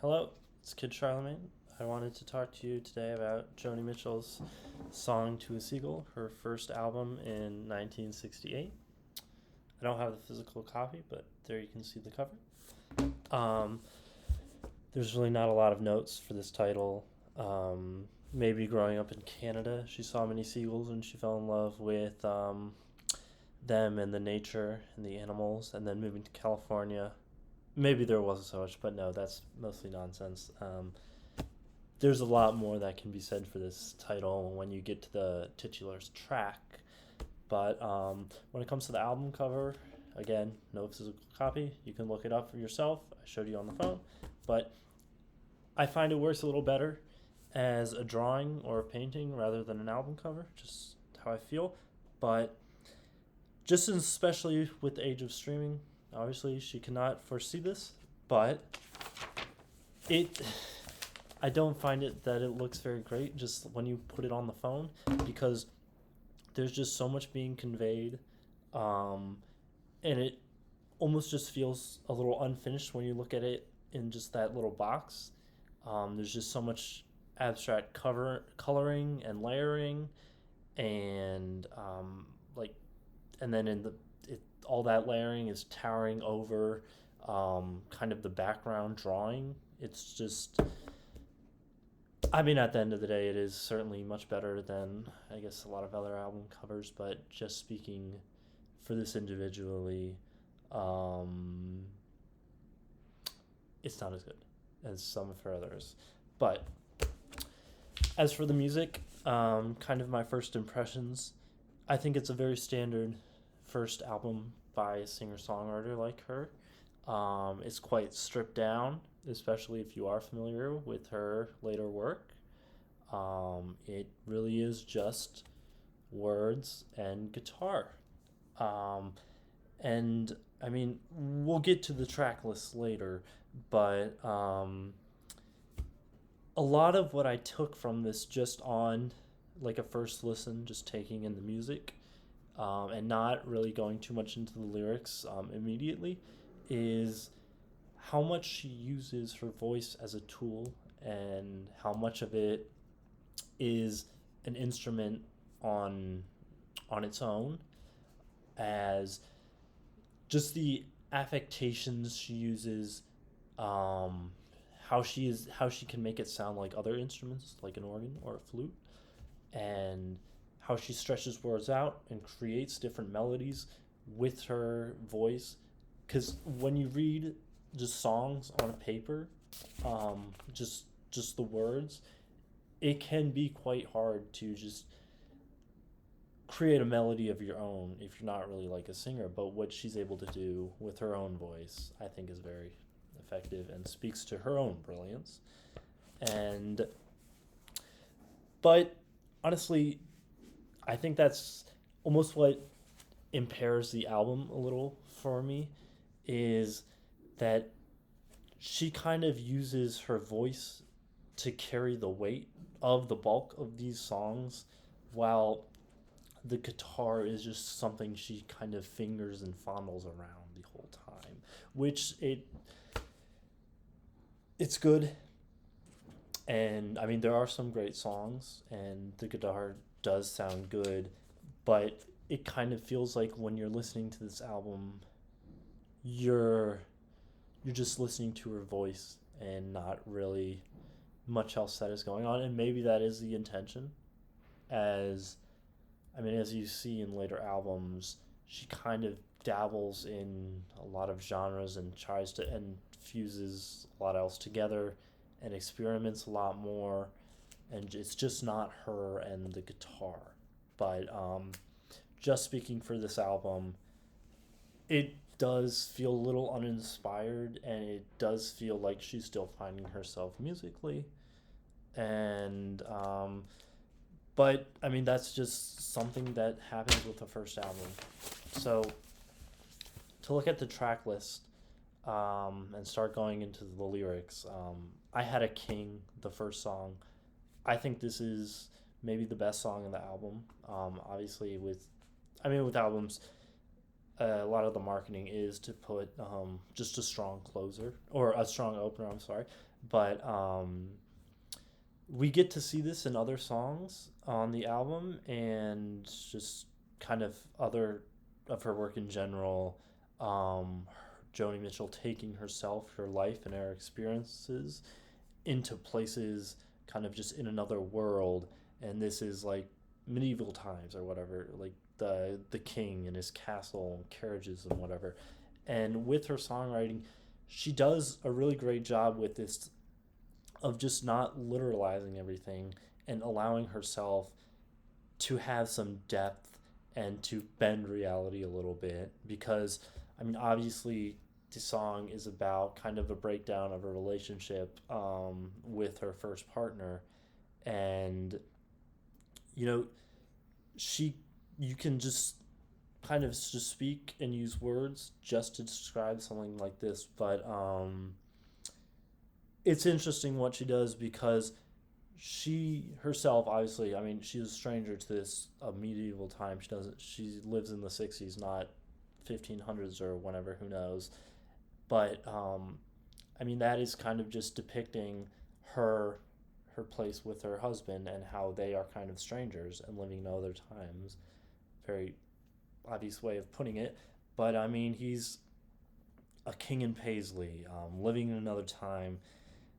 Hello, it's Kid Charlemagne. I wanted to talk to you today about Joni Mitchell's Song to a Seagull, her first album in 1968. I don't have the physical copy, but there you can see the cover. Um, there's really not a lot of notes for this title. Maybe growing up in Canada, she saw many seagulls and she fell in love with them and the nature and the animals, and then moving to California. Maybe there wasn't so much, but no, that's mostly nonsense. There's a lot more that can be said for this title when you get to the titular track. But when it comes to the album cover, again, no physical copy. You can look it up for yourself. I showed you on the phone. But I find it works a little better as a drawing or a painting rather than an album cover, just how I feel. But just especially with the age of streaming, obviously she cannot foresee this, but it I don't find it that it looks very great just when you put it on the phone, because there's just so much being conveyed, um, and it almost just feels a little unfinished when you look at it in just that little box. There's just so much abstract coloring and layering, and like, and then all that layering is towering over kind of the background drawing. It's just, I mean, at the end of the day, it is certainly much better than, I guess, a lot of other album covers, but just speaking for this individually, um, it's not as good as some of her others. But as for the music, kind of my first impressions, I think it's a very standard first album by a singer songwriter like her. It's quite stripped down, especially if you are familiar with her later work. It really is just words and guitar. Um, and I mean, we'll get to the track list later, but a lot of what I took from this just on like a first listen, just taking in the music, and not really going too much into the lyrics immediately, is how much she uses her voice as a tool and how much of it is an instrument on its own, as just the affectations she uses, um, how she can make it sound like other instruments, like an organ or a flute, and how she stretches words out and creates different melodies with her voice. Because when you read just songs on a paper, just the words, it can be quite hard to just create a melody of your own if you're not really like a singer. But what she's able to do with her own voice, I think, is very effective and speaks to her own brilliance. And but honestly, I think that's almost what impairs the album a little for me, is that she kind of uses her voice to carry the weight of the bulk of these songs, while the guitar is just something she kind of fingers and fondles around the whole time, which it's good. And I mean, there are some great songs and the guitar does sound good, but it kind of feels like when you're listening to this album, you're you're just listening to her voice and not really much else that is going on. And maybe that is the intention, as I mean, as you see in later albums, she kind of dabbles in a lot of genres and tries to and fuses a lot else together and experiments a lot more, and it's just not her and the guitar. But just speaking for this album, it does feel a little uninspired, and it does feel like she's still finding herself musically. And but I mean, that's just something that happens with the first album. So to look at the track list, and start going into the lyrics, I Had a King, the first song. I think this is maybe the best song in the album. Obviously, with albums, a lot of the marketing is to put just a strong closer or a strong opener. I'm sorry, but we get to see this in other songs on the album and just kind of other of her work in general. Um, Joni Mitchell taking herself, her life, and her experiences into places kind of just in another world. And this is like medieval times or whatever, like the king and his castle and carriages and whatever. And with her songwriting, she does a really great job with this of just not literalizing everything and allowing herself to have some depth and to bend reality a little bit because I mean obviously the song is about kind of a breakdown of a relationship with her first partner and you know she you can just kind of just speak and use words just to describe something like this but it's interesting what she does because she herself obviously I mean she's a stranger to this medieval time she lives in the 60s not 1500s or whenever who knows but I mean that is kind of just depicting her her place with her husband and how they are kind of strangers and living in other times very obvious way of putting it but I mean he's a king in Paisley living in another time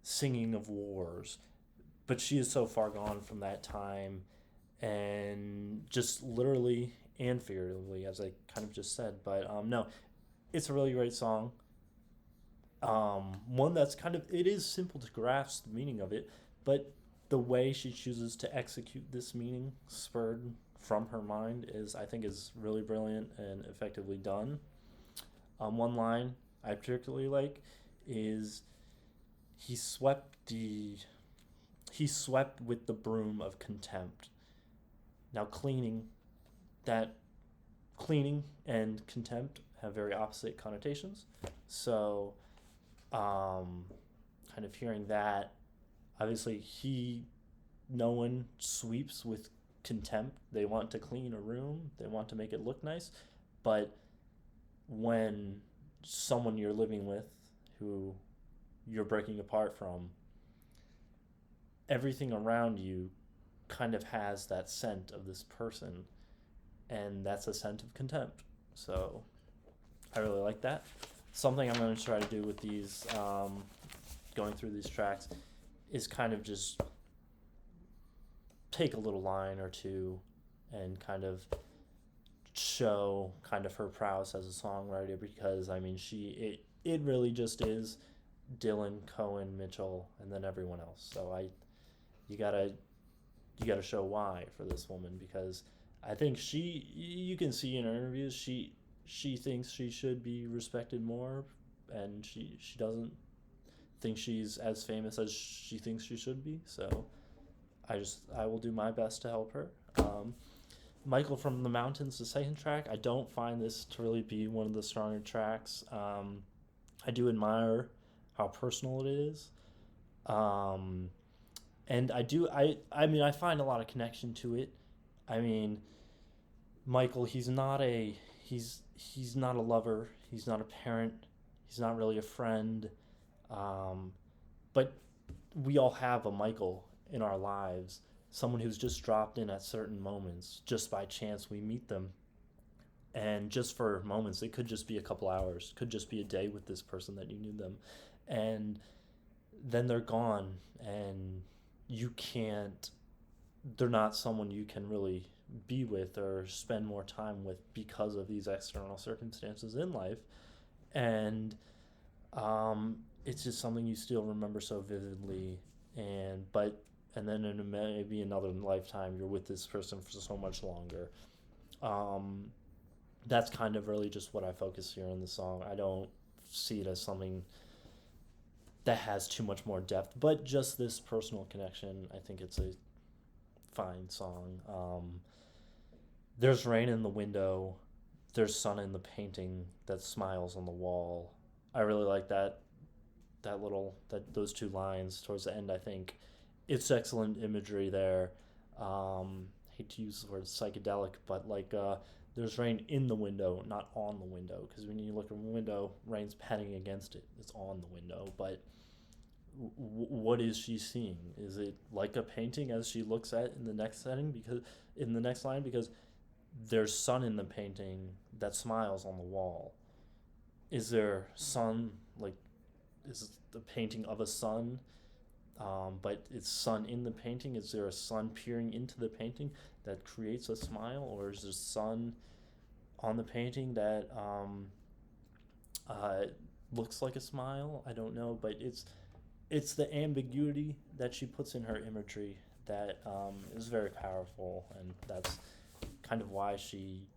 singing of wars but she is so far gone from that time and just literally and figuratively as I kind of just said but no it's a really great song one that's kind of it is simple to grasp the meaning of it but the way she chooses to execute this meaning spurred from her mind is I think is really brilliant and effectively done one line I particularly like is he swept the he swept with the broom of contempt. Now, that cleaning and contempt have very opposite connotations. So, kind of hearing that, obviously, no one sweeps with contempt. They want to clean a room, they want to make it look nice. But when someone you're living with, who you're breaking apart from, everything around you kind of has that scent of this person, and that's a scent of contempt. So I really like that. Something I'm going to try to do with these, going through these tracks, is kind of just take a little line or two and kind of show kind of her prowess as a songwriter because I mean it really just is Dylan, Cohen, Mitchell, and then everyone else. So you gotta show why for this woman because I think you can see in her interviews she thinks she should be respected more and she doesn't think she's as famous as she thinks she should be. So I will do my best to help her. Michael from the Mountains, the second track. I don't find this to really be one of the stronger tracks. I do admire how personal it is. And I mean I find a lot of connection to it. I mean Michael he's not a lover, he's not a parent, he's not really a friend. But we all have a Michael in our lives, someone who's just dropped in at certain moments just by chance we meet them and just for moments it could just be a couple hours, could just be a day with this person that you knew them and then they're gone and you can't they're not someone you can really be with or spend more time with because of these external circumstances in life and it's just something you still remember so vividly and then in maybe another lifetime you're with this person for so much longer. That's kind of really just what I focus here in the song. I don't see it as something that has too much more depth, but just this personal connection. I think it's a fine song. There's rain in the window. There's sun in the painting that smiles on the wall. I really like those two lines towards the end. I think it's excellent imagery there. Hate to use the word psychedelic, but like there's rain in the window, not on the window. Because when you look at a window, rain's patting against it. It's on the window. But what is she seeing? Is it like a painting as she looks at in the next setting? Because in the next line, because there's sun in the painting that smiles on the wall. Is there sun, like, is the painting of a sun, but it's sun in the painting? Is there a sun peering into the painting that creates a smile, or is there sun on the painting that uh, looks like a smile? I don't know, but it's the ambiguity that she puts in her imagery that is very powerful, and that's kind of why she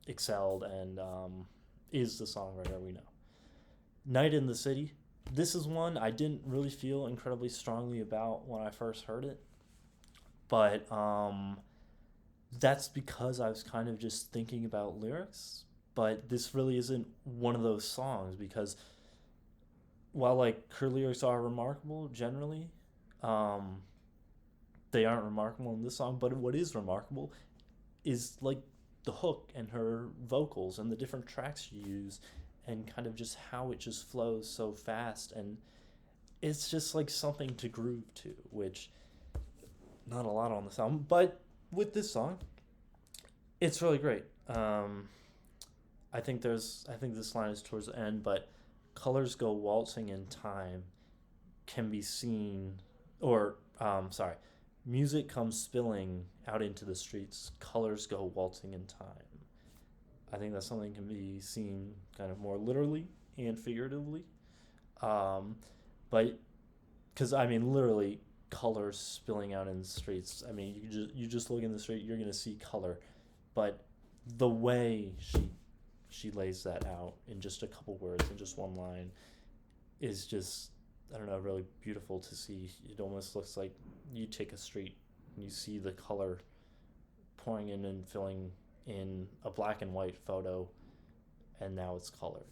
excelled and is the songwriter we know. Night in the City. This is one I didn't really feel incredibly strongly about when I first heard it, but that's because I was kind of just thinking about lyrics. But this really isn't one of those songs because while like her lyrics are remarkable generally, um, they aren't remarkable in this song. But what is remarkable is like the hook and her vocals and the different tracks she used and kind of just how it just flows so fast, and it's just like something to groove to, which not a lot on this album, but with this song it's really great. I think this line is towards the end, but colors go waltzing in time can be seen, or sorry, music comes spilling out into the streets, colors go waltzing in time. I think that's something that can be seen kind of more literally and figuratively. Um, but because I mean, literally, colors spilling out in the streets. I mean, you just look in the street, you're gonna see color, but the way she lays that out in just a couple words in just one line is just, I don't know, really beautiful to see. It almost looks like you take a street and you see the color pouring in and filling in a black and white photo, and now it's colored.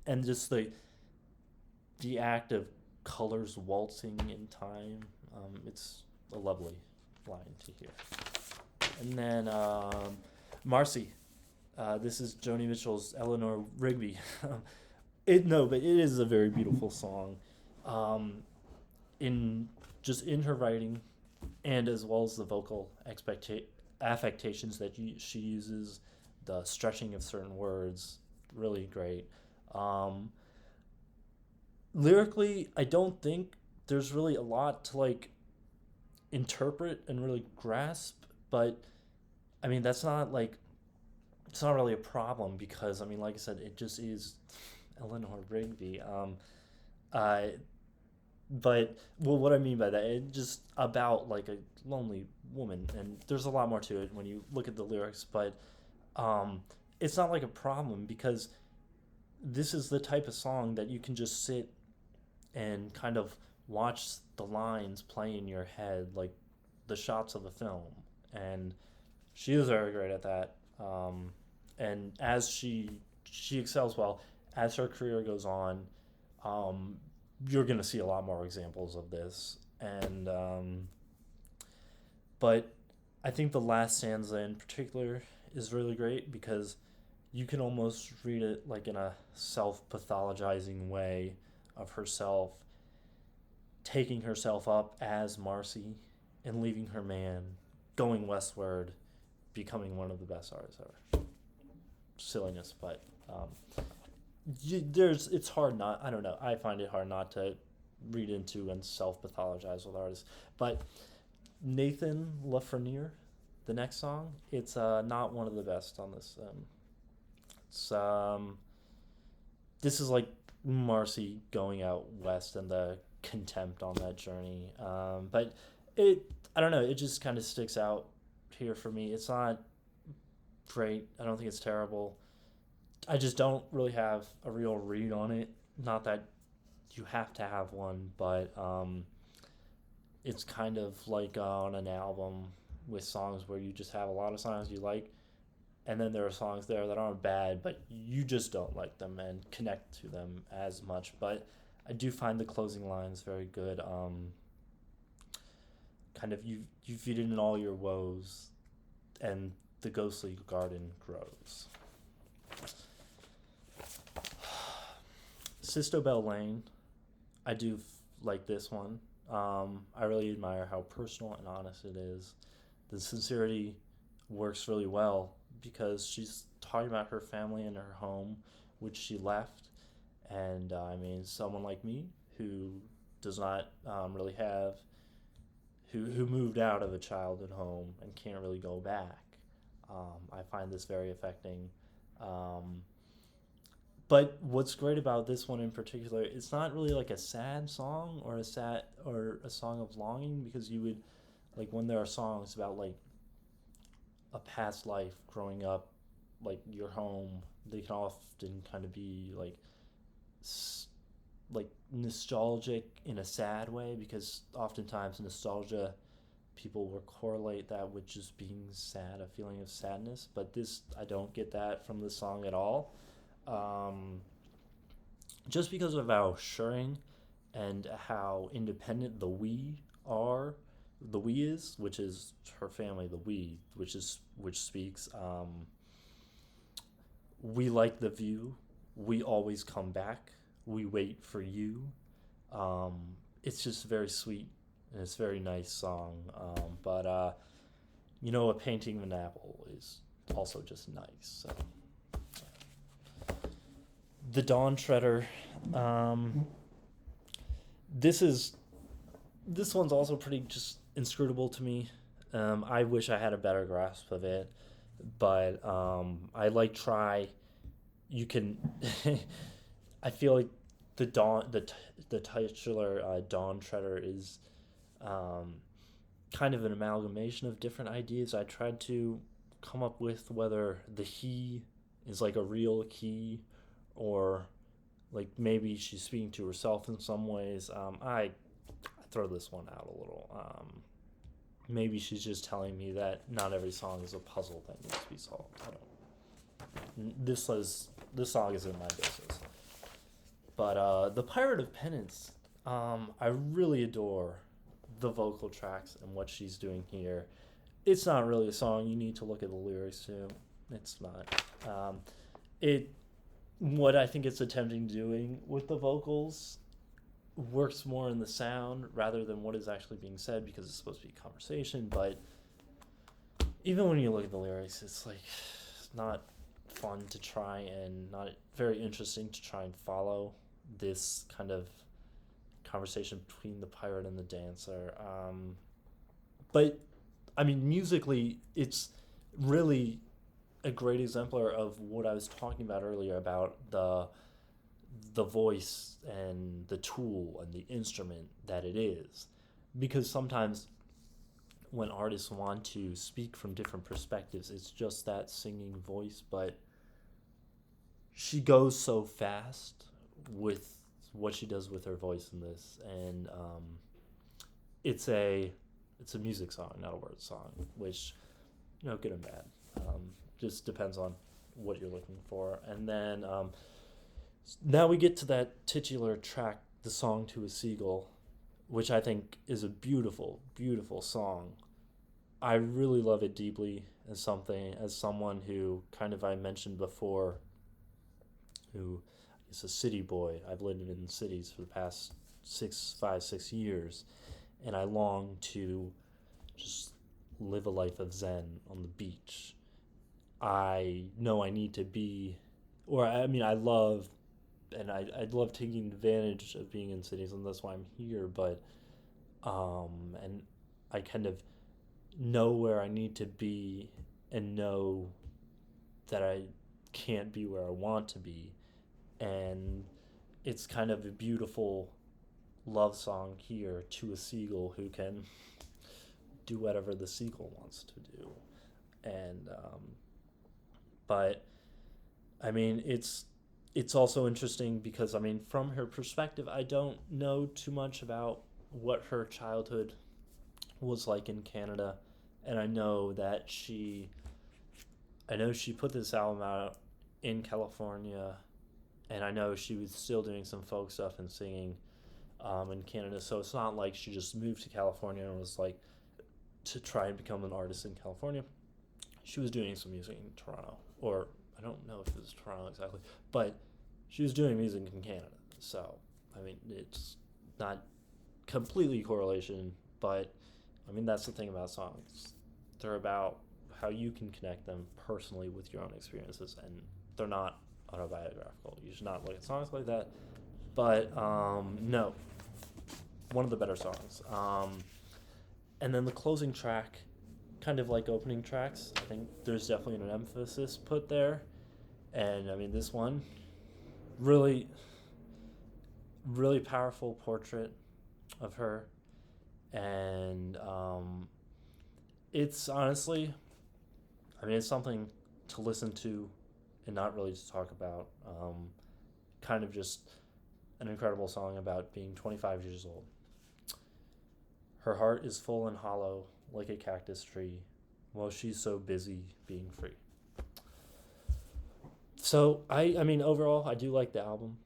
And just the act of colors waltzing in time, it's a lovely line to hear. And then Marcy. This is Joni Mitchell's Eleanor Rigby. But it is a very beautiful song. In in her writing, and as well as the vocal affectations that she uses, the stretching of certain words, really great. Um, Lyrically, I don't think there's really a lot to like interpret and really grasp, but I mean that's not like it's not really a problem because I mean, like I said, it just is Eleanor Rigby. Uh, but well, what I mean by that, it's just about like a lonely woman, and there's a lot more to it when you look at the lyrics. But um, it's not like a problem because this is the type of song that you can just sit and kind of watch the lines play in your head, like the shots of the film, and she is very great at that. And as she excels well as her career goes on. Um, you're gonna see a lot more examples of this, and but I think the last stanza in particular is really great because you can almost read it like in a self-pathologizing way of herself taking herself up as Marcy and leaving her man, going westward, becoming one of the best artists ever. Silliness, but it's hard not. I don't know. I find it hard not to read into and self-pathologize with artists. But Nathan Lafreniere, the next song, it's not one of the best on this. It's This is like Marcy going out west and the contempt on that journey. But I don't know. It just kind of sticks out here for me. It's not great. I don't think it's terrible. I just don't really have a real read on it. Not that you have to have one, but it's kind of like on an album with songs where you just have a lot of songs you like, and then there are songs there that aren't bad, but you just don't like them and connect to them as much. But I do find the closing lines very good. Kind of you feed in all your woes, and the ghostly garden grows. Sisto Bell Lane, I do like this one. I really admire how personal and honest it is. The sincerity works really well because she's talking about her family and her home, which she left. And I mean, someone like me who does not really have, who moved out of a childhood home and can't really go back. I find this very affecting. Um, but what's great about this one in particular, it's not really like a sad song or a song of longing, because you would, like, when there are songs about like a past life growing up, like your home, they can often kind of be like nostalgic in a sad way, because oftentimes nostalgia, people will correlate that with just being sad, a feeling of sadness. But this, I don't get that from this song at all. Um, just because of how assuring and how independent are, the we is, which is her family, the we, which speaks. We like the view. We always come back. We wait for you. Um, it's just very sweet and it's a very nice song. But a painting of an apple is also just nice. So the Dawn Treader. Um, this one's also pretty just inscrutable to me. I wish I had a better grasp of it, but I like try. You can. I feel like the titular Dawn Treader is kind of an amalgamation of different ideas. I tried to come up with whether the he is like a real he, or like maybe she's speaking to herself in some ways. I throw this one out a little. Maybe she's just telling me that not every song is a puzzle that needs to be solved. I don't. This song is in my basis. But the Pirate of Penance, I really adore the vocal tracks and what she's doing here. It's not really a song you need to look at the lyrics to. It's not. It what I think it's attempting doing with the vocals works more in the sound rather than what is actually being said, because it's supposed to be conversation. But even when you look at the lyrics, it's like not fun to try, and not very interesting to try and follow this kind of conversation between the pirate and the dancer. But I mean, musically, it's really a great exemplar of what I was talking about earlier about the voice and the tool and the instrument that it is. Because sometimes when artists want to speak from different perspectives, it's just that singing voice, but she goes so fast with what she does with her voice in this, and it's a music song, not a word song, which, good and bad, just depends on what you're looking for. And then now we get to that titular track, the song to a Seagull, which I think is a beautiful, beautiful song. I really love it deeply as someone who kind of, I mentioned before, who is a city boy. I've lived in cities for the past 6 years, and I long to just live a life of Zen on the beach. I know I need to be, or I mean, I love, and I love taking advantage of being in cities, and that's why I'm here. But and I kind of know where I need to be, and know that I can't be where I want to be. And it's kind of a beautiful love song here to a seagull who can do whatever the seagull wants to do. And but I mean, it's also interesting because, I mean, from her perspective, I don't know too much about what her childhood was like in Canada, and I know she put this album out in California, and I know she was still doing some folk stuff and singing in Canada. So it's not like she just moved to California and was like to try and become an artist in California. she was doing some music in Toronto, or I don't know if it was Toronto exactly, but she was doing music in Canada. So, I mean, it's not completely correlation, but I mean, that's the thing about songs. They're about how you can connect them personally with your own experiences, and they're not autobiographical. You should not look at songs like that. But no, one of the better songs. And then the closing track, kind of like opening tracks, I think there's definitely an emphasis put there. And I mean, this one, really, really powerful portrait of her. And it's honestly, I mean, it's something to listen to and not really to talk about. Kind of just an incredible song about being 25 years old. Her heart is full and hollow like a cactus tree while she's so busy being free. So, I mean, overall, I do like the album.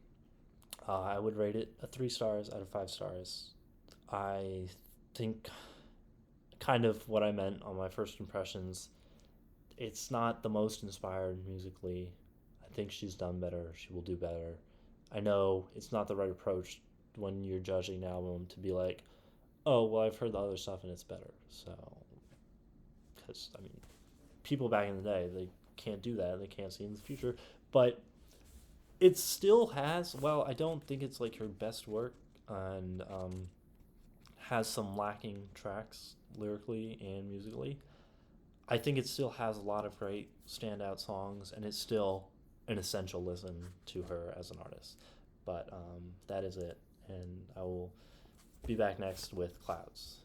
I would rate it a 3 stars out of 5 stars. I think kind of what I meant on my first impressions. It's not the most inspired musically. I think she's done better. She will do better. I know it's not the right approach when you're judging an album to be like, oh, well, I've heard the other stuff and it's better. So, because, I mean, people back in the day, they can't do that. They can't see in the future. But it still has, well, I don't think it's like her best work, and has some lacking tracks lyrically and musically. I think it still has a lot of great standout songs, and it's still an essential listen to her as an artist. But that is it, and I will be back next with Clouds.